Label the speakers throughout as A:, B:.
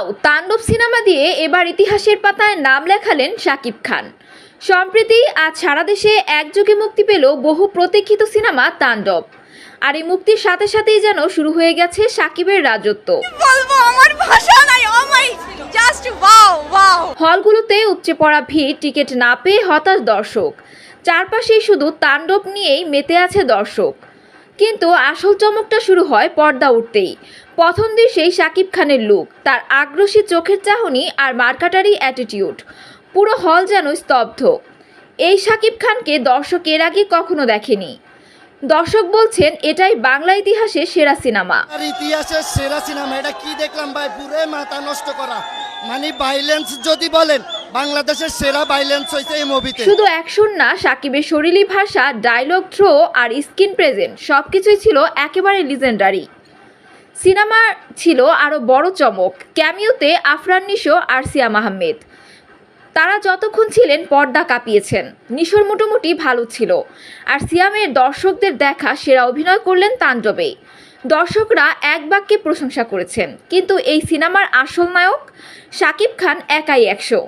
A: Wow, তাণ্ডব cinema দিয়ে এবার ইতিহাসের পাতায় নাম লেখালেন শাকিব খান। সম্প্রতি আজ সারা দেশে একযোগে মুক্তি পেল বহু প্রতীক্ষিত সিনেমা তাণ্ডব। আর এই মুক্তির সাথে সাথেই যেন শুরু হয়ে গেছে শাকিবের রাজত্ব।
B: বলবো আমার ভাষা নাই। ও মাই জাস্ট ওয়াও ওয়াও।
A: হলগুলোতে উপচে পড়া ভিড়, টিকিট না পেয়ে হতাশ দর্শক। চারপাশেই শুধু তাণ্ডব নিয়েই মেতে আছে দর্শক। কিন্তু আসল চমকটা শুরু হয় পর্দা উঠতেই। প্রথম দৃশ্যেই শাকিব খানের লুক, তার আগ্রাসী চোখের চাহনি আর মার্কাটারি অ্যাটিটিউড, পুরো হল যেন স্তব্ধ। এই শাকিব খানকে দর্শক এর আগে কখনো দেখেনি। দর্শক বলছেন এটাই বাংলা ইতিহাসের সেরা সিনেমা।
C: আর ইতিহাসের সেরা সিনেমা এটা কি দেখলাম ভাই, পুরো মাথা নষ্ট করা। মানে ভাইলেন্স যদি বলেন, বাংলাদেশের সেরা ভাইলেন্স হয়েছে এই মুভিতে।
A: শুধু অ্যাকশন না, শাকিবের শরীরী ভাষা, ডায়লগ থ্রো আর স্ক্রিন প্রেজেন্ট সবকিছুই ছিল একেবারে লিজেন্ডারি। সিনেমা ছিল আরও বড় চমক, ক্যামিওতে আফরান নিশো আর সিয়াম আহমেদ। তারা যতক্ষণ ছিলেন পর্দা কাঁপিয়েছেন। নিশোর মোটামুটি ভালো ছিল, আর সিয়ামের দর্শকদের দেখা সেরা অভিনয় করলেন তাণ্ডবে। দর্শকরা এক বাক্যে প্রশংসা করেছেন। কিন্তু এই সিনেমার আসল নায়ক শাকিব খান একাই 100।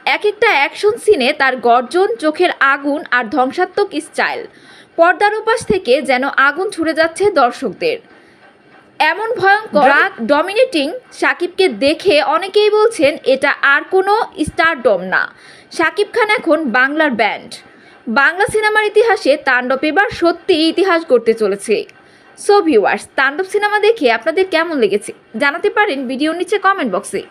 A: এক একটা অ্যাকশন সিনে তার গর্জন, চোখের আগুন আর ধ্বংসাত্মক স্টাইল, পর্দার ওপাশ থেকে যেন আগুন ছুড়ে যাচ্ছে দর্শকদের। এমন ভয়ঙ্কর ড্রাগ ডমিনেটিং শাকিবকে দেখে অনেকেই বলছেন এটা আর কোনো স্টারডম না, শাকিব খান এখন বাংলার ব্যান্ড। বাংলা সিনেমার ইতিহাসে তাণ্ডব এবার সত্যিই ইতিহাস গড়তে চলেছে। সো ভিউয়ার্স, তাণ্ডব সিনেমা দেখে আপনাদের কেমন লেগেছে জানাতে পারেন ভিডিওর নিচে কমেন্ট বক্সে।